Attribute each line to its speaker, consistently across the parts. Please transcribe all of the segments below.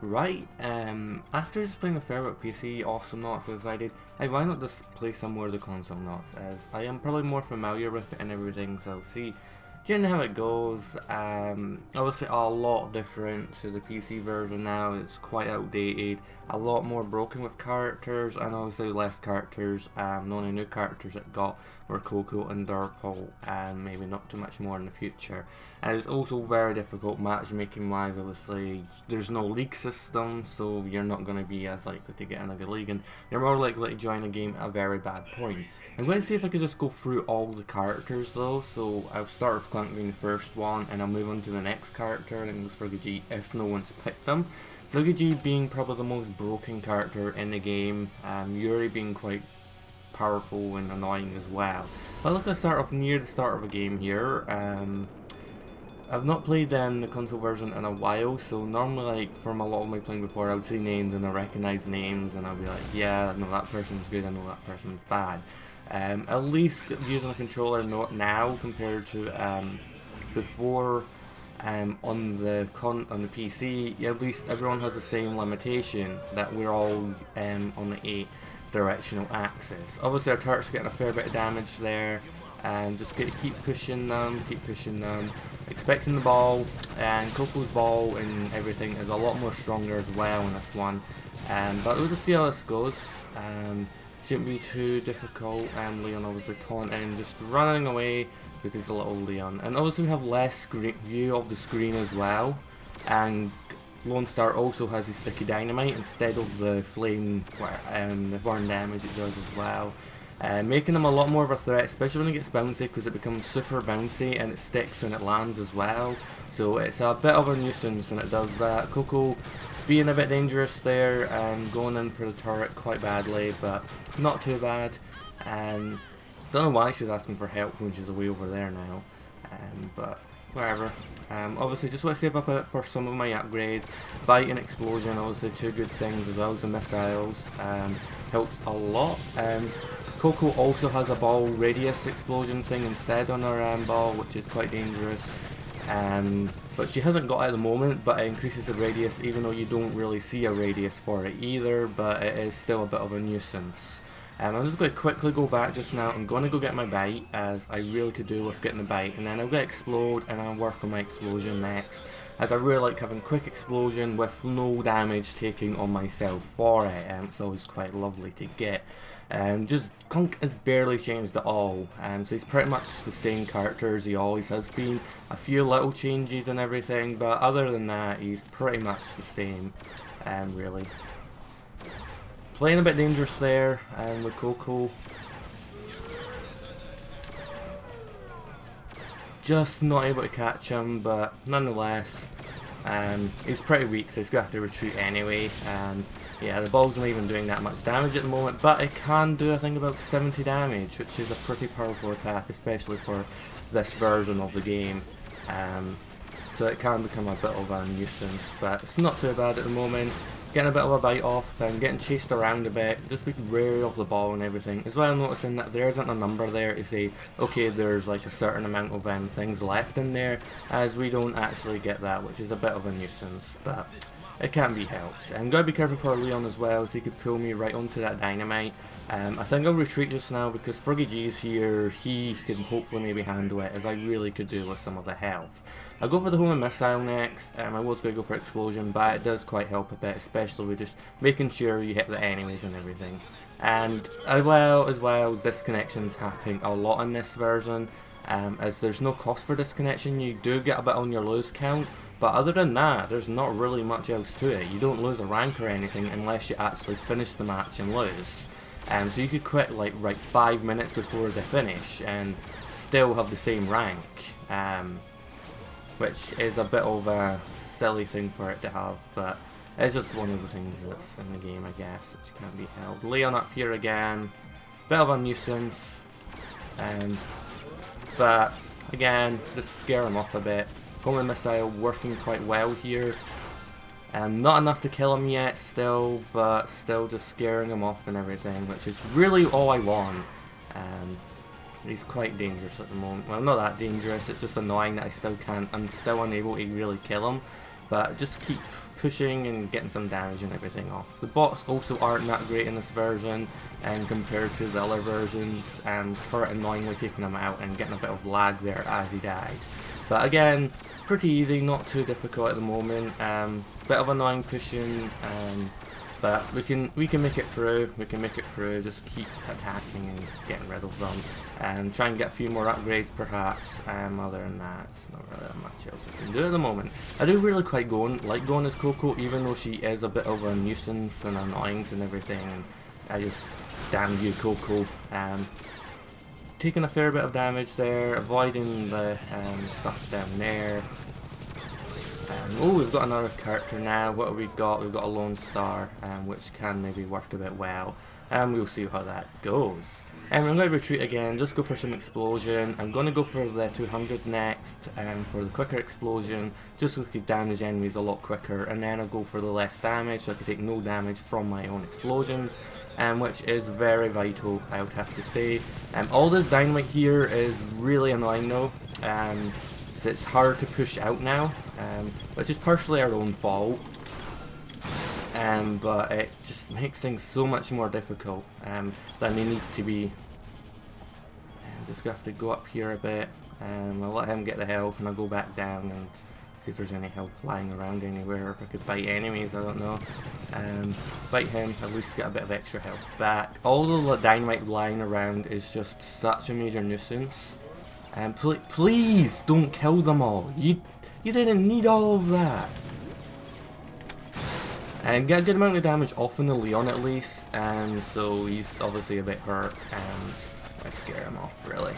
Speaker 1: Right, after just playing a fair bit of PC, Awesomenauts, I decided, hey, why not just play some more of the Consolenauts, as I am probably more familiar with it and everything, so see generally how it goes. Obviously a lot different to the PC version now, it's quite outdated, a lot more broken with characters, and obviously less characters. The only new characters it got were Coco and Darkle, and maybe not too much more in the future. And it's also very difficult matchmaking wise. Obviously there's no league system, so you're not going to be as likely to get in a good league, and you're more likely to join a game at a very bad point. I'm going to see if I could just go through all the characters though, so I'll start with Clunking being the first one, and I'll move on to the next character, and it was Friggy if no one's picked them. Friggy being probably the most broken character in the game, Yuri being quite powerful and annoying as well. But look, I start off near the start of a game here. I've not played the console version in a while, so normally, like, from a lot of my playing before, I would see names and I recognise names and I'll be like, yeah, I know that person's good, I know that person's bad. At least using a controller not now compared to before, on the PC, at least everyone has the same limitation that we're all on the 8 directional axis. Obviously our turret's getting a fair bit of damage there, and just keep pushing them, expecting the ball, and Coco's ball and everything is a lot more stronger as well in this one. But we'll just see how this goes. Shouldn't be too difficult. Leon obviously taunting, just running away because he's a little Leon. And obviously we have less view of the screen as well. And Lone Star also has his sticky dynamite instead of the flame the burn damage it does as well. Making him a lot more of a threat, especially when it gets bouncy, because it becomes super bouncy and it sticks when it lands as well. So it's a bit of a nuisance when it does that. Coco being a bit dangerous there and going in for the turret quite badly, but not too bad. Don't know why she's asking for help when she's away over there now, but whatever. Obviously just want to save up a bit for some of my upgrades. Bite and Explosion, obviously two good things, as well as the missiles, helps a lot. Coco also has a ball radius explosion thing instead on her ball, which is quite dangerous. But she hasn't got it at the moment, but it increases the radius even though you don't really see a radius for it either, but it is still a bit of a nuisance. I'm just going to quickly go back just now. I'm going to go get my bite, as I really could do with getting the bite, and then I'll get Explode and I'll work on my Explosion next, as I really like having quick explosion with no damage taking on myself for it. It's always quite lovely to get. Just Clunk is barely changed at all, so he's pretty much the same character as he always has been. A few little changes and everything, but other than that he's pretty much the same, really. Playing a bit dangerous there with Coco. Just not able to catch him, but nonetheless, he's pretty weak, so he's going to have to retreat anyway. Yeah, the ball's not even doing that much damage at the moment, but it can do, I think, about 70 damage, which is a pretty powerful attack, especially for this version of the game. So it can become a bit of a nuisance, but it's not too bad at the moment. Getting a bit of a bite off and getting chased around a bit, just being wary of the ball and everything. As well, noticing that there isn't a number there to say, okay, there's like a certain amount of things left in there, as we don't actually get that, which is a bit of a nuisance, but it can be helped. I'm going to be careful for Leon as well, as he could pull me right onto that dynamite. I think I'll retreat just now because Friggy G's here, he can hopefully maybe handle it, as I really could do with some of the health. I'll go for the homing missile next. I was going to go for Explosion, but it does quite help a bit, especially with just making sure you hit the enemies and everything. And as well, disconnections happening a lot in this version, as there's no cost for disconnection. You do get a bit on your lose count, but other than that, there's not really much else to it. You don't lose a rank or anything unless you actually finish the match and lose. So you could quit like right 5 minutes before the finish and still have the same rank. Which is a bit of a silly thing for it to have, but it's just one of the things that's in the game, I guess, which can't be helped. Leon up here again, bit of a nuisance, but again, just scare him off a bit. Homing missile working quite well here. Not enough to kill him yet still, but still just scaring him off and everything, which is really all I want. He's quite dangerous at the moment. Well, not that dangerous, it's just annoying that I'm still unable to really kill him. but just keep pushing and getting some damage and everything off. The bots also aren't that great in this version, and compared to the other versions, Turret annoyingly taking him out and getting a bit of lag there as he died. But again, pretty easy, not too difficult at the moment. Bit of annoying pushing, but we can make it through. We can make it through. Just keep attacking and getting rid of them, and try and get a few more upgrades perhaps. Other than that, it's not really that much else I can do at the moment. I do really quite like going as Coco, even though she is a bit of a nuisance and annoyance and everything. I just, damn you, Coco. Taking a fair bit of damage there, avoiding the stuff down there. Oh, we've got another character now. What have we got? We've got a Lone Star, which can maybe work a bit well. We'll see how that goes. I'm going to retreat again, just go for some explosion. I'm going to go for the 200 next, for the quicker explosion, just so we can damage enemies a lot quicker, and then I'll go for the less damage, so I can take no damage from my own explosions, which is very vital, I would have to say. All this dynamite here is really annoying though. It's hard to push out now, which is partially our own fault, but it just makes things so much more difficult than they need to be. I'm just going to have to go up here a bit, I'll let him get the health and I'll go back down and see if there's any health lying around anywhere, or if I could bite enemies, I don't know. Bite him, at least get a bit of extra health back. All the dynamite lying around is just such a major nuisance. Please don't kill them all. You didn't need all of that. And get a good amount of damage off on the Leon at least, so he's obviously a bit hurt, and I scare him off really.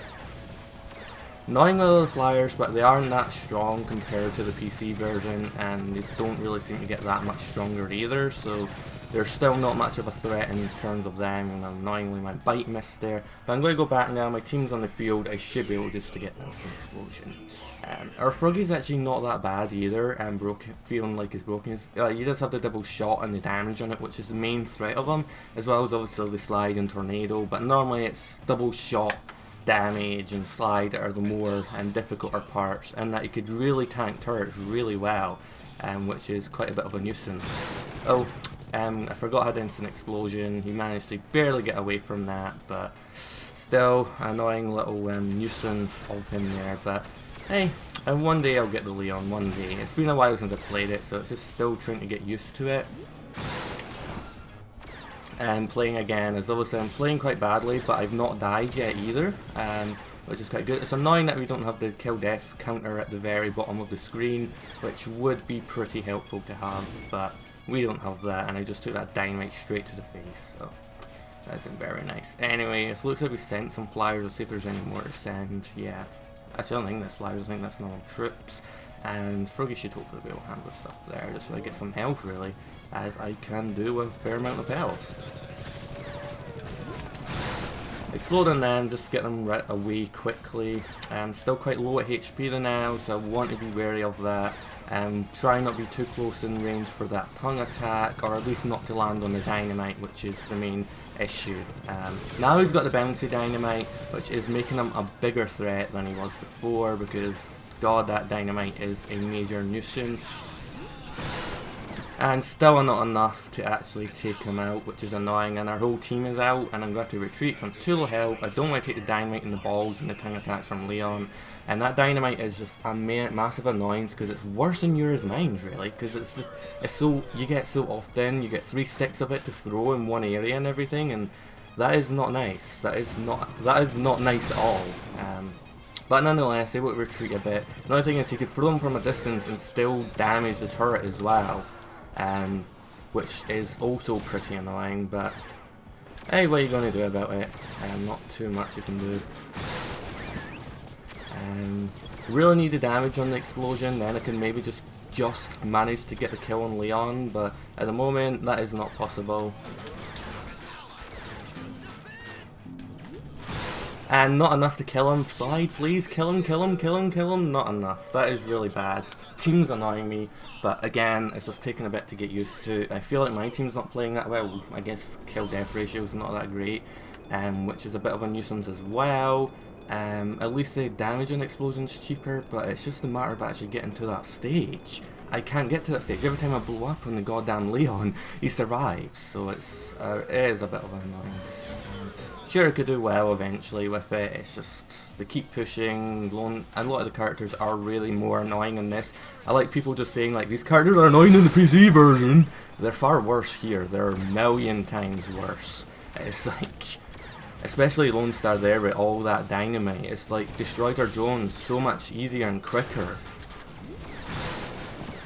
Speaker 1: Annoying with the flyers, but they aren't that strong compared to the PC version, and they don't really seem to get that much stronger either, so they're still not much of a threat in terms of them, and annoyingly my bite missed there. But I'm going to go back now, my team's on the field, I should be able just to get some explosion. Our Froggy's actually not that bad either, feeling like he's broken. He does have the double shot and the damage on it, which is the main threat of him, as well as obviously the slide and tornado, but normally it's double shot, damage and slide are the more difficulter parts, and that you could really tank turrets really well, which is quite a bit of a nuisance. Oh, I forgot I had instant explosion. He managed to barely get away from that, but still annoying little nuisance of him there. But hey, one day I'll get the Leon, one day. It's been a while since I played it, so it's just still trying to get used to it. And playing again, as obviously I'm playing quite badly, but I've not died yet either, which is quite good. It's annoying that we don't have the kill death counter at the very bottom of the screen, which would be pretty helpful to have, but we don't have that, and I just took that dynamite straight to the face, so that isn't very nice. Anyway, it looks like we sent some flyers. Let's see if there's any more to send. Yeah, actually I don't think that's flyers, I think that's normal troops, and Froggy should hopefully be able to handle stuff there, just so I get some health really, as I can do with a fair amount of health. Exploding them, just to get them right away quickly. Still quite low at HP now, so I want to be wary of that. Try not to be too close in range for that tongue attack, or at least not to land on the dynamite, which is the main issue. Now he's got the bouncy dynamite, which is making him a bigger threat than he was before, because god, that dynamite is a major nuisance. And still not enough to actually take him out, which is annoying, and our whole team is out, and I'm going to have to retreat, so I'm too low health. I don't want to take the dynamite and the balls and the tongue attacks from Leon, and that dynamite is just a massive annoyance, because it's worse than yours mine really, because you get so often, you get 3 sticks of it to throw in one area and everything, and that is not nice. That is not nice at all. But nonetheless, able to retreat a bit. Another thing is he could throw them from a distance and still damage the turret as well. Which is also pretty annoying, but hey, what are you going to do about it? Not too much you can do. Really need the damage on the explosion, then I can maybe just manage to get the kill on Leon, but at the moment that is not possible. And not enough to kill him. Slide, please, kill him, kill him, kill him, kill him. Not enough. That is really bad. Team's annoying me, but again, it's just taking a bit to get used to. I feel like my team's not playing that well. I guess kill-death ratio is not that great, which is a bit of a nuisance as well. At least the damage on explosion's cheaper, but it's just a matter of actually getting to that stage. I can't get to that stage. Every time I blow up on the goddamn Leon, he survives, so it is a bit of an annoyance. Sure, I could do well eventually with it, it's just they keep pushing. A lot of the characters are really more annoying in this. I like people just saying like, these characters are annoying in the PC version. They're far worse here, they're a million times worse. It's like, especially Lone Star there with all that dynamite, it's like destroys our drones so much easier and quicker.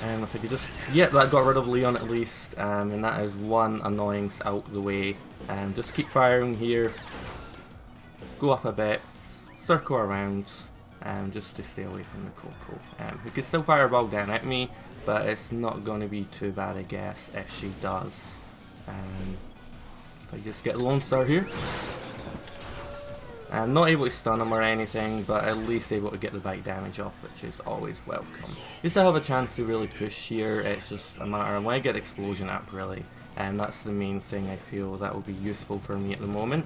Speaker 1: And if I could just, yep, that got rid of Leon at least, and that is one annoyance out the way. And just keep firing here, go up a bit, circle around, just to stay away from the Coco. He can still fire a ball down at me, but it's not going to be too bad, I guess, if she does. If I just get Lone Star here. I'm not able to stun him or anything, but at least able to get the bite damage off, which is always welcome. You still have a chance to really push here, it's just a matter of when I get explosion up really, and that's the main thing I feel that will be useful for me at the moment.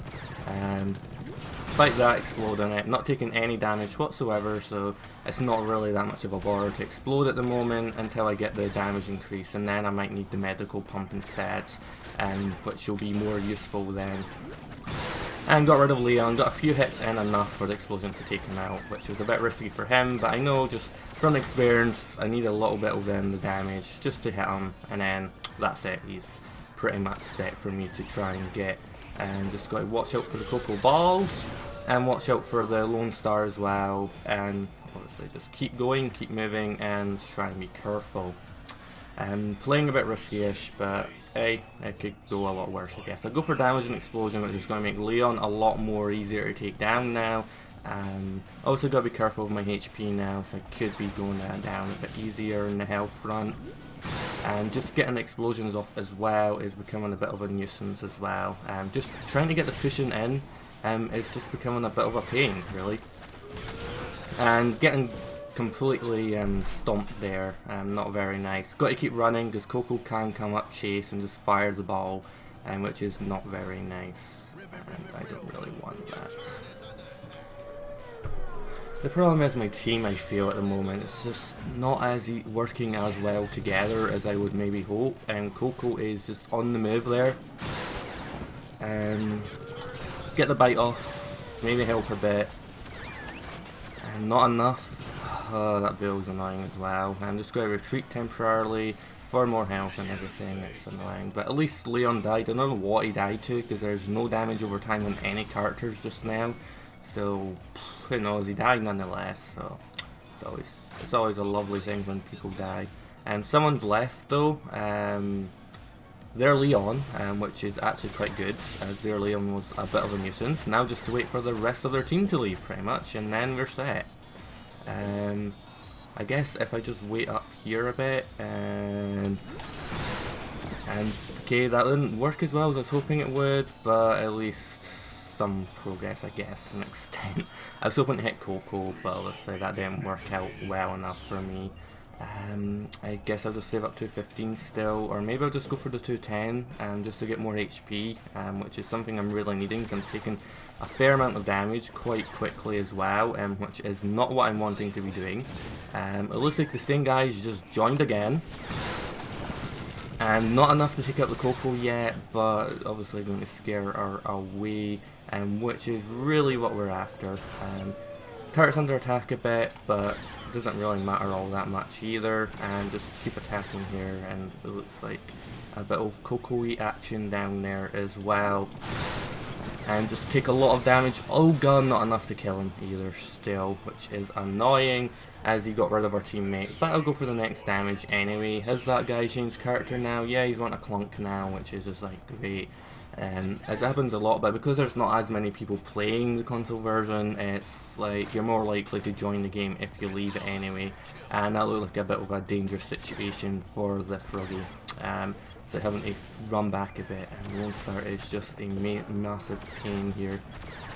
Speaker 1: Bite that, explode on it, not taking any damage whatsoever, so it's not really that much of a bother to explode at the moment until I get the damage increase, and then I might need the medical pump instead, which will be more useful then. And got rid of Leon, got a few hits in enough for the explosion to take him out, which was a bit risky for him, but I know just from experience I need a little bit of the damage just to hit him, and then that's it, he's pretty much set for me to try and get. And just got to watch out for the Coco Balls, and watch out for the Lone Star as well, and obviously just keep going, keep moving, and try and be careful. Playing a bit risky-ish, but hey, it could go a lot worse, I guess. I'll go for damage and explosion, which is going to make Leon a lot more easier to take down now. Also got to be careful with my HP now, so I could be going down a bit easier in the health front. And just getting explosions off as well is becoming a bit of a nuisance as well. Just trying to get the pushing in is just becoming a bit of a pain, really. And getting completely stomped there, not very nice. Got to keep running because Coco can come up chase and just fire the ball, which is not very nice, and I don't really want that. The problem is my team, I feel at the moment, it's just not as working as well together as I would maybe hope, and Coco is just on the move there. Get the bite off, maybe help a bit, and not enough. Oh, that bill's annoying as well. I'm just going to retreat temporarily for more health and everything. It's annoying, but at least Leon died. I don't know what he died to because there's no damage over time on any characters just now. So who knows? He died nonetheless. So it's always a lovely thing when people die. Someone's left though. Their Leon, which is actually quite good, as their Leon was a bit of a nuisance. Now just to wait for the rest of their team to leave, pretty much, and then we're set. I guess if I just wait up here a bit, and okay, that didn't work as well as I was hoping it would, but at least some progress, I guess, to an extent. I was hoping to hit Coco, but obviously that didn't work out well enough for me. I guess I'll just save up to 15 still, or maybe I'll just go for the 210 just to get more HP, which is something I'm really needing because I'm taking a fair amount of damage quite quickly as well, which is not what I'm wanting to be doing. It looks like the same guys just joined again, and not enough to take out the Coco yet, but obviously going to scare her away, which is really what we're after. Turret's under attack a bit, but it doesn't really matter all that much either, and just keep attacking here, and it looks like a bit of Coco-y action down there as well. And just take a lot of damage. Oh god, not enough to kill him either still, which is annoying as he got rid of our teammate. But I'll go for the next damage anyway. Has that guy changed character now? Yeah, he's on a Clunk now, which is just like great. As it happens a lot, but because there's not as many people playing the console version, it's like you're more likely to join the game if you leave it anyway. And that looked like a bit of a dangerous situation for the Froggy. So having to run back a bit, and Lone Star is just a massive pain here,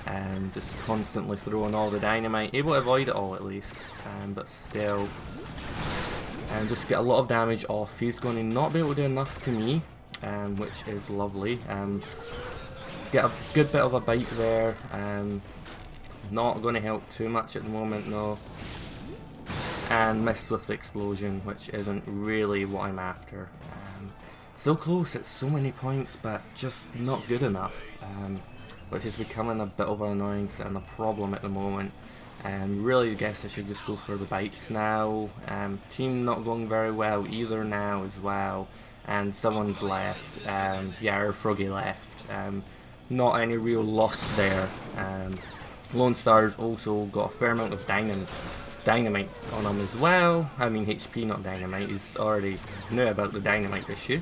Speaker 1: and just constantly throwing all the dynamite, able to avoid it all at least, but still, and just get a lot of damage off. He's going to not be able to do enough to me, which is lovely. Get a good bit of a bite there, not going to help too much at the moment, no. and missed with the explosion, which isn't really what I'm after. So close at so many points, but just not good enough, which is becoming a bit of an annoyance and a problem at the moment. Really, I guess I should just go for the bites now. Team not going very well either now as well, and someone's left. Yeah, our Froggy left. Not any real loss there. Lone Star's also got a fair amount of dynamite on him as well. I mean HP, not dynamite. He's already knew about the dynamite issue.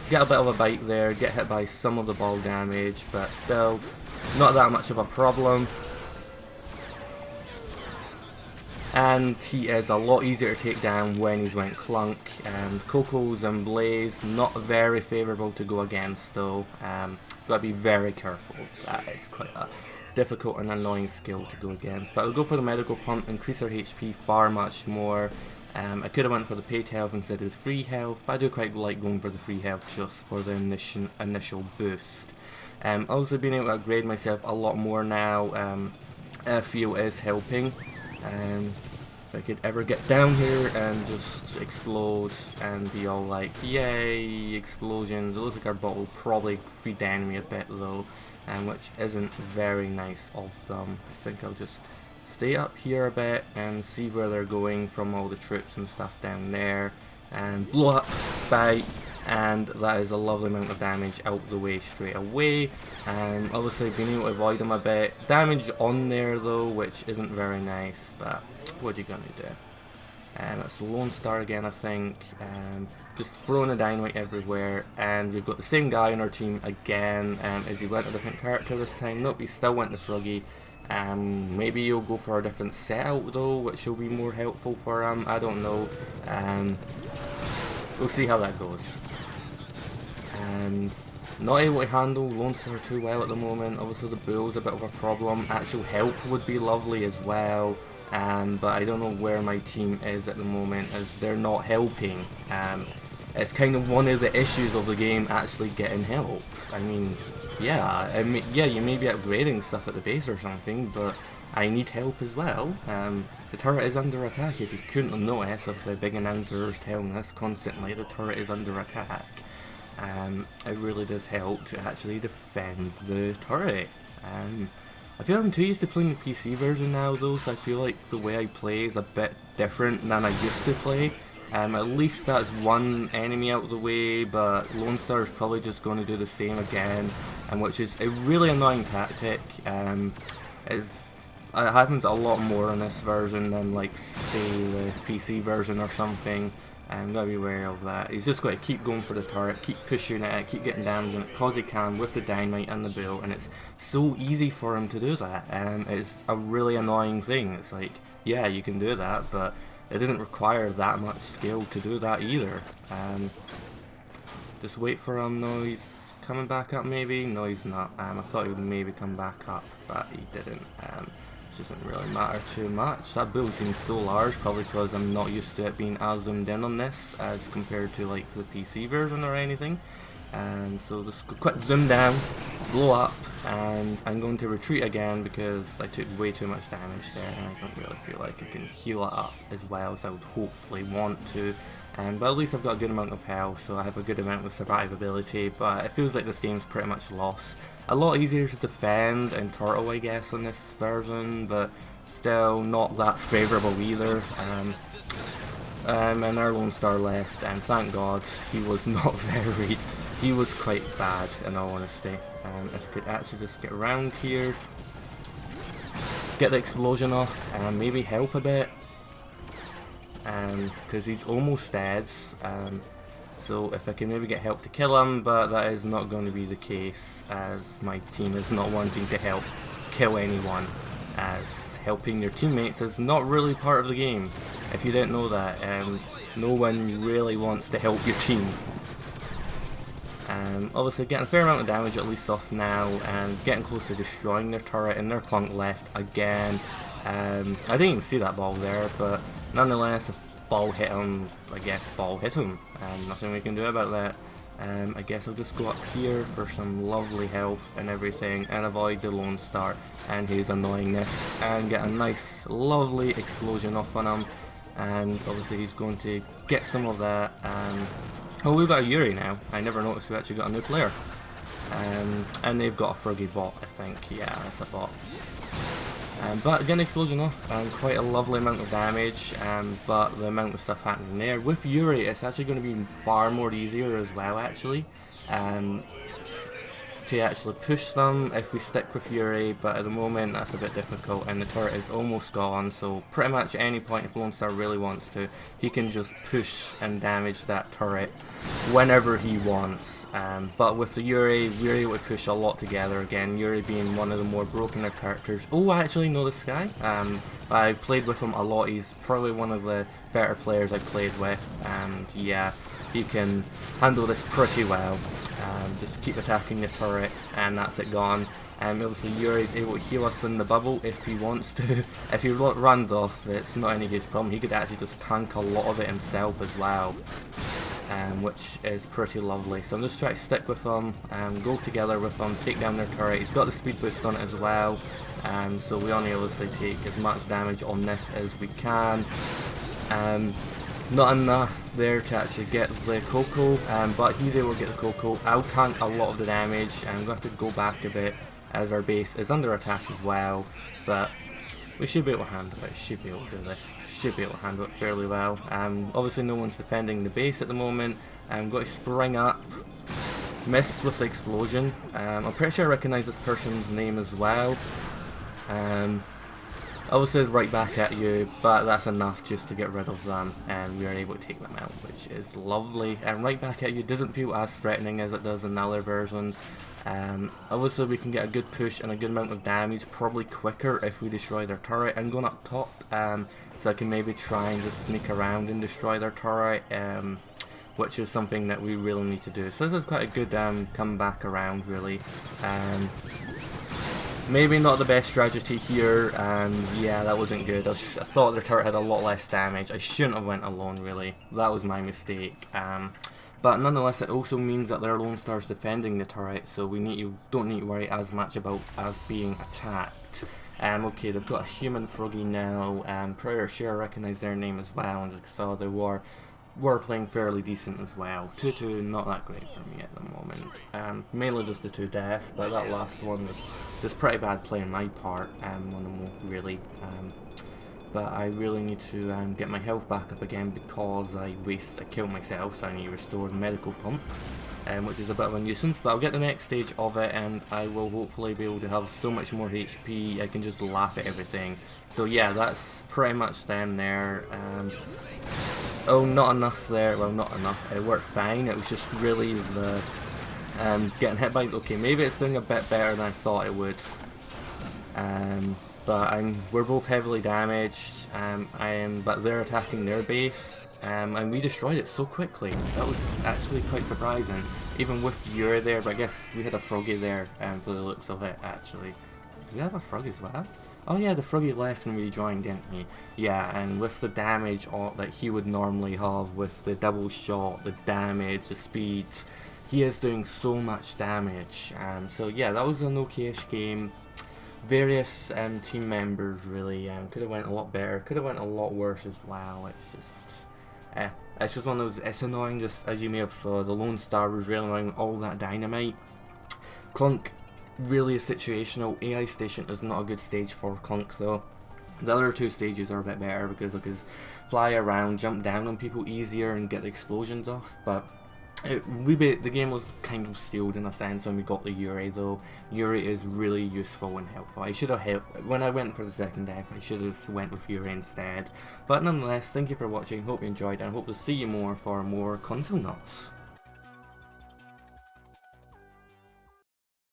Speaker 1: Get a bit of a bite there, get hit by some of the ball damage, but still not that much of a problem. And he is a lot easier to take down when he's went Clunk. Coco's and Blaze, not very favourable to go against though. Gotta be very careful. That is quite a difficult and annoying skill to go against. But I'll go for the medical pump, increase our HP far much more. I could have went for the paid health instead of the free health, but I do quite like going for the free health just for the initial boost. Also being able to upgrade myself a lot more now, I feel is helping. If I could ever get down here and just explode and be all like, yay, explosions. It looks like our bot will probably feed the enemy a bit though, which isn't very nice of them. I think I'll just stay up here a bit and see where they're going from all the troops and stuff down there, and blow up, bite, and that is a lovely amount of damage out the way straight away. Obviously being able to avoid them a bit. Damage on there though, which isn't very nice, but what are you gonna do? It's Lone Star again, I think. Just throwing a dynamite everywhere, and we've got the same guy on our team again. As he went a different character this time. Nope, he still went to Froggy. Maybe you'll go for a different setup though, which will be more helpful for him. I don't know. We'll see how that goes. Not able to handle Lone Star too well at the moment. Obviously the bull's a bit of a problem. Actual help would be lovely as well, but I don't know where my team is at the moment, as they're not helping. It's kind of one of the issues of the game, actually getting help. I mean, yeah, you may be upgrading stuff at the base or something, but I need help as well. The turret is under attack. If you couldn't notice, if the big announcer is telling us constantly, the turret is under attack. It really does help to actually defend the turret. I feel I'm too used to playing the PC version now though, so I feel like the way I play is a bit different than I used to play. At least that's one enemy out of the way, but Lone Star is probably just going to do the same again, which is a really annoying tactic. It happens a lot more in this version than, like, say, the PC version or something. Gotta be wary of that. He's just got to keep going for the turret, keep pushing it, keep getting damage on it, cause he can with the dynamite and the bull, and it's so easy for him to do that. It's a really annoying thing. It's like, yeah, you can do that, but it doesn't require that much skill to do that either. Just wait for him. No, he's coming back up maybe? No, he's not. I thought he would maybe come back up, but he didn't. Doesn't really matter too much. That build seems so large, probably because I'm not used to it being as zoomed in on this as compared to like the PC version or anything. So just quick zoom down, blow up, and I'm going to retreat again because I took way too much damage there, and I don't really feel like I can heal it up as well as I would hopefully want to. But at least I've got a good amount of health, so I have a good amount of survivability, but it feels like this game's pretty much lost. A lot easier to defend and turtle, I guess, on this version, but still not that favourable either. And our Lone Star left, and thank God he was not very... he was quite bad, in all honesty. If I could actually just get around here, get the explosion off, and maybe help a bit. Because he's almost dead. So if I can maybe get help to kill him, but that is not going to be the case, as my team is not wanting to help kill anyone, as helping your teammates is not really part of the game. If you didn't know that, no one really wants to help your team. Obviously getting a fair amount of damage at least off now, and getting close to destroying their turret, and their Clunk left again. I didn't even see that ball there, but nonetheless, if ball hit him, I guess ball hit him, and nothing we can do about that. I guess I'll just go up here for some lovely health and everything and avoid the Lone Star and his annoyingness and get a nice lovely explosion off on him, and obviously he's going to get some of that. Oh, we've got a Yuri now. I never noticed we actually got a new player. And they've got a Froggy bot, I think. Yeah, that's a bot. But again, explosion off, quite a lovely amount of damage, but the amount of stuff happening there. With Yuri, it's actually going to be far more easier as well, actually, to actually push them if we stick with Yuri, but at the moment that's a bit difficult, and the turret is almost gone, so pretty much at any point if Lone Star really wants to, he can just push and damage that turret whenever he wants. But with the Yuri, we're able to push a lot together again, Yuri being one of the more brokener characters. Oh, I actually know this guy. I've played with him a lot. He's probably one of the better players I've played with, and yeah, he can handle this pretty well. Just keep attacking the turret and that's it gone. Obviously Yuri's able to heal us in the bubble if he wants to. If he runs off, it's not any huge problem. He could actually just tank a lot of it himself as well, which is pretty lovely. So I'm just trying to stick with him, go together with him, take down their turret. He's got the speed boost on it as well, so we only obviously take as much damage on this as we can. Not enough there to actually get the Coco, but he's able to get the Coco. I'll tank a lot of the damage, and I'm going to have to go back a bit as our base is under attack as well, but we should be able to handle it. Should be able to do this. Should be able to handle it fairly well. Obviously no one's defending the base at the moment. I'm going to spring up, miss with the explosion. I'm pretty sure I recognise this person's name as well. Obviously right back at you, but that's enough just to get rid of them, and we are able to take them out, which is lovely. And right back at you doesn't feel as threatening as it does in the other versions. Obviously we can get a good push and a good amount of damage, probably quicker if we destroy their turret. I'm going up top, so I can maybe try and just sneak around and destroy their turret, which is something that we really need to do. So this is quite a good comeback around, really. Maybe not the best strategy here, yeah, that wasn't good. I thought their turret had a lot less damage. I shouldn't have went alone, really. That was my mistake. But nonetheless, it also means that their Lone Star's defending the turret, so we don't need to worry as much about us being attacked. Okay, they've got a human Froggy now. Pretty sure I recognise their name as well, and just saw they were playing fairly decent as well. 2-2, not that great for me at the moment. Mainly just the 2 deaths, but that last one was just pretty bad play on my part, really. But I really need to get my health back up again because I killed myself, so I need to restore the medical pump, which is a bit of a nuisance. But I'll get the next stage of it, and I will hopefully be able to have so much more HP, I can just laugh at everything. So yeah, that's pretty much them there. Oh, not enough there. Well, not enough. It worked fine. It was just really the getting hit by. Okay, maybe it's doing a bit better than I thought it would. But we're both heavily damaged. But they're attacking their base, and we destroyed it so quickly. That was actually quite surprising, even with Yuri there. But I guess we had a Froggy there, for the looks of it. Actually, do we have a Froggy as well? Oh yeah, the Froggy left and rejoined, didn't he? Yeah, and with the damage that he would normally have, with the double shot, the damage, the speeds, he is doing so much damage. So yeah, that was an okay-ish game. Various team members really could have went a lot better, could have went a lot worse as well. It's just one of those. It's annoying. Just as you may have saw, the Lone Star was really annoying with all that dynamite. Clunk really is situational. AI station is not a good stage for Clunk though. The other 2 stages are a bit better because like his fly around, jump down on people easier and get the explosions off. But the game was kind of sealed in a sense when we got the Yuri though. Yuri is really useful and helpful. I should have when I went for the second death, I should have went with Yuri instead. But nonetheless, thank you for watching, hope you enjoyed, and hope to see you more for more Consolenauts.